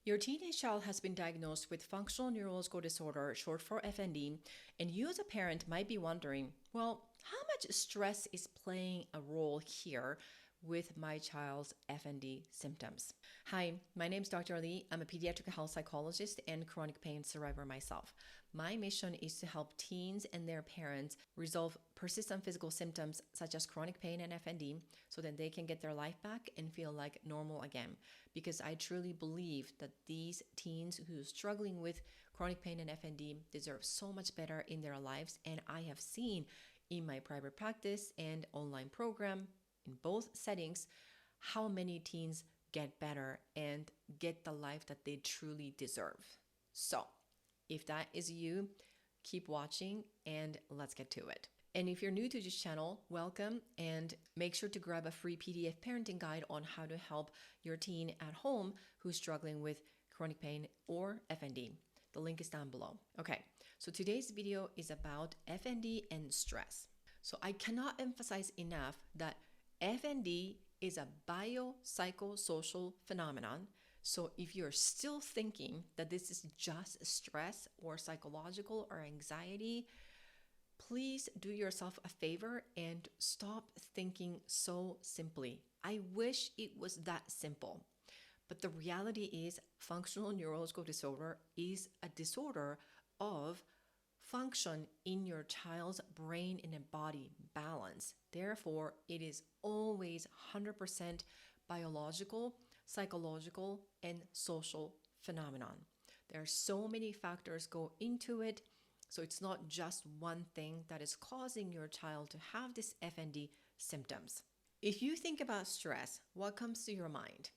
Your teenage child has been diagnosed with functional neurological disorder, short for FND, and you as a parent might be wondering, well, how much stress is playing a role here with my child's FND symptoms? Hi, my name is Dr. Lee. I'm a pediatric health psychologist and chronic pain survivor myself. My mission is to help teens and their parents resolve persistent physical symptoms such as chronic pain and FND so that they can get their life back and feel like normal again. Because I truly believe that these teens who are struggling with chronic pain and FND deserve so much better in their lives. And I have seen in my private practice and online program, in both settings, how many teens get better and get the life that they truly deserve. So, if that is you, keep watching and let's get to it. And if you're new to this channel, welcome, and make sure to grab a free PDF parenting guide on how to help your teen at home who's struggling with chronic pain or FND. The link is down below. Okay, so today's video is about FND and stress. So I cannot emphasize enough that FND is a biopsychosocial phenomenon. So if you're still thinking that this is just stress or psychological or anxiety, please do yourself a favor and stop thinking so simply. I wish it was that simple. But the reality is functional neurological disorder is a disorder of function in your child's brain and body balance. Therefore, it is always 100% biological, psychological, and social phenomenon. There are so many factors go into it, so it's not just one thing that is causing your child to have this FND symptoms. If you think about stress, what comes to your mind?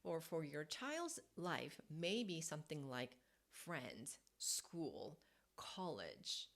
Or for your child's life, maybe something like friends, school, college,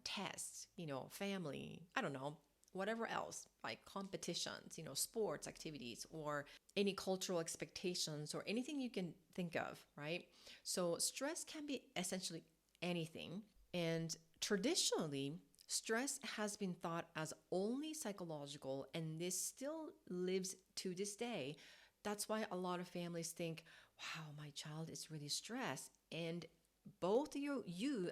tests, family, I don't know, whatever else, like competitions, sports activities, or any cultural expectations, or anything you can think of, right? So stress can be essentially anything. And traditionally, stress has been thought as only psychological, and this still lives to this day. That's why a lot of families think, wow, my child is really stressed. And both you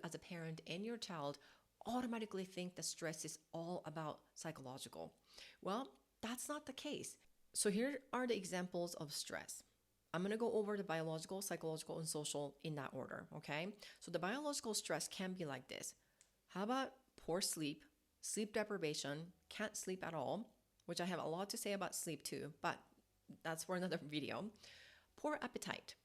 as a parent and your child automatically think that stress is all about psychological. Well, that's not the case. So here are the examples of stress. I'm going to go over the biological, psychological, and social in that order, okay? So the biological stress can be like this. How about poor sleep, sleep deprivation, can't sleep at all, which I have a lot to say about sleep too, but that's for another video. Poor appetite,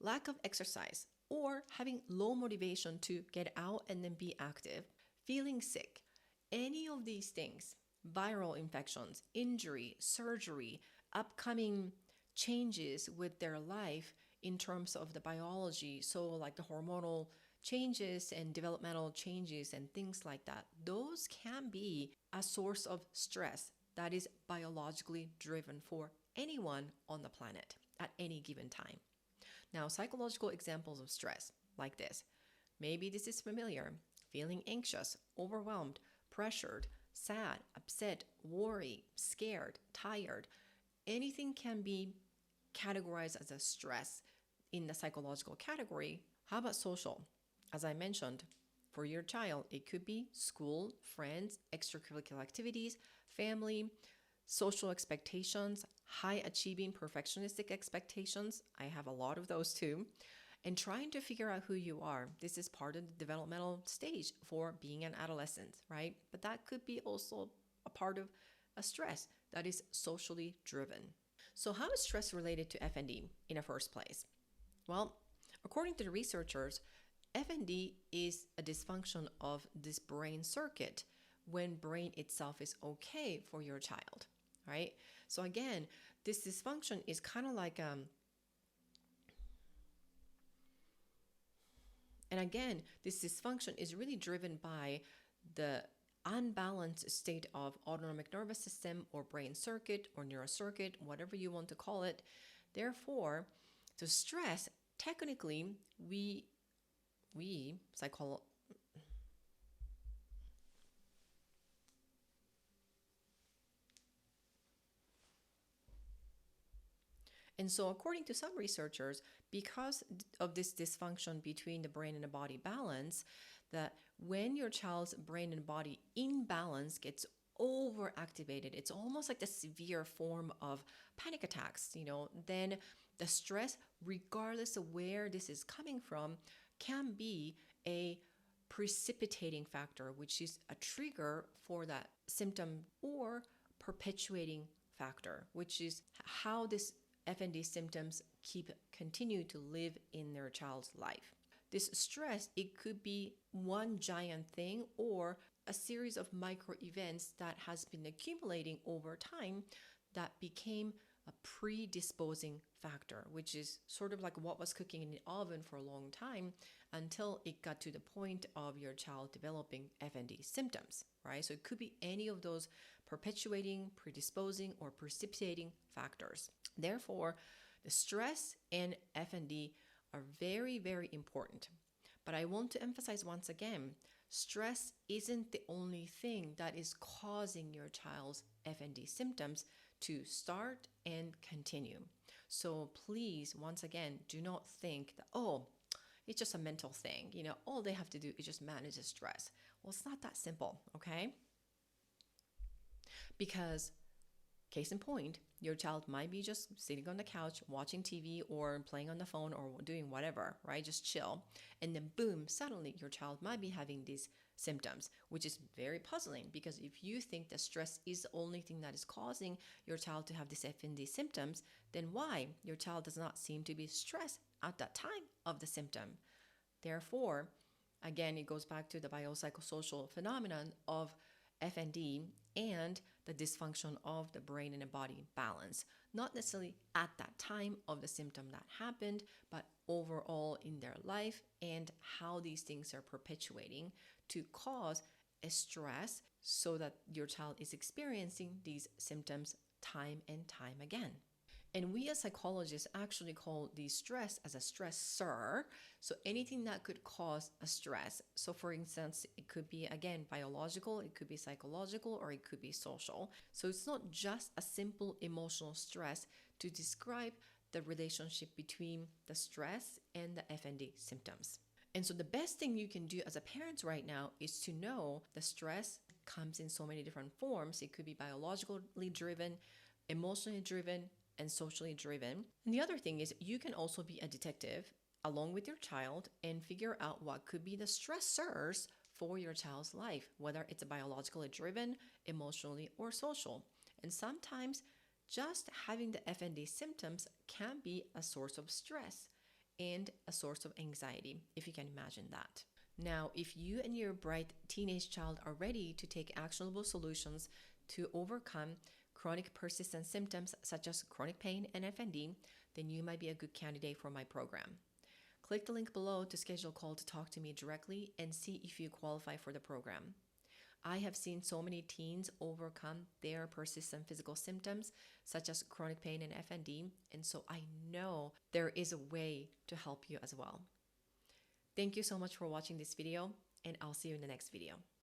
lack of exercise, or having low motivation to get out and then be active, feeling sick. Any of these things, viral infections, injury, surgery, upcoming changes with their life in terms of the biology, so like the hormonal changes and developmental changes and things like that, those can be a source of stress that is biologically driven for anyone on the planet at any given time. Now, psychological examples of stress like this. Maybe this is familiar. Feeling anxious, overwhelmed, pressured, sad, upset, worried, scared, tired. Anything can be categorized as a stress in the psychological category. How about social? As I mentioned, for your child, it could be school, friends, extracurricular activities, family, social expectations, high achieving perfectionistic expectations. I have a lot of those too. And trying to figure out who you are. This is part of the developmental stage for being an adolescent, right? But that could be also a part of a stress that is socially driven. So how is stress related to FND in the first place? Well, according to the researchers, FND is a dysfunction of this brain circuit when brain itself is okay for your child. Right? So again, this dysfunction is kind of like, and again, this dysfunction is really driven by the unbalanced state of autonomic nervous system or brain circuit or neurocircuit, whatever you want to call it. Therefore, the stress, technically, we psychologists, And so, according to some researchers, because of this dysfunction between the brain and the body balance, that when your child's brain and body imbalance gets overactivated, it's almost like the severe form of panic attacks, then the stress, regardless of where this is coming from, can be a precipitating factor, which is a trigger for that symptom, or perpetuating factor, which is how this FND symptoms continue to live in their child's life. This stress, it could be one giant thing or a series of micro events that has been accumulating over time that became a predisposing factor, which is sort of like what was cooking in the oven for a long time until it got to the point of your child developing FND symptoms, right? So it could be any of those perpetuating, predisposing, or precipitating factors. Therefore, the stress and FND are very, very important. But I want to emphasize once again, stress isn't the only thing that is causing your child's FND symptoms to start and continue. So please, once again, do not think that, oh, it's just a mental thing. All they have to do is just manage the stress. Well, it's not that simple, okay? Because case in point, your child might be just sitting on the couch watching TV or playing on the phone or doing whatever, right? Just chill. And then boom, suddenly your child might be having these symptoms, which is very puzzling, because if you think that stress is the only thing that is causing your child to have these FND symptoms, then why your child does not seem to be stressed at that time of the symptom? Therefore, again, it goes back to the biopsychosocial phenomenon of FND and the dysfunction of the brain and the body balance. Not necessarily at that time of the symptom that happened, but overall in their life and how these things are perpetuating to cause a stress so that your child is experiencing these symptoms time and time again. And we as psychologists actually call the stress as a stressor. So anything that could cause a stress. So for instance, it could be, again, biological, it could be psychological, or it could be social. So it's not just a simple emotional stress to describe the relationship between the stress and the FND symptoms. And so the best thing you can do as a parent right now is to know the stress comes in so many different forms. It could be biologically driven, emotionally driven, and socially driven. And the other thing is you can also be a detective along with your child and figure out what could be the stressors for your child's life, whether it's biologically driven, emotionally, or social. And sometimes just having the FND symptoms can be a source of stress and a source of anxiety, if you can imagine that. Now, if you and your bright teenage child are ready to take actionable solutions to overcome chronic persistent symptoms such as chronic pain and FND, then you might be a good candidate for my program. Click the link below to schedule a call to talk to me directly and see if you qualify for the program. I have seen so many teens overcome their persistent physical symptoms such as chronic pain and FND, and so I know there is a way to help you as well. Thank you so much for watching this video, and I'll see you in the next video.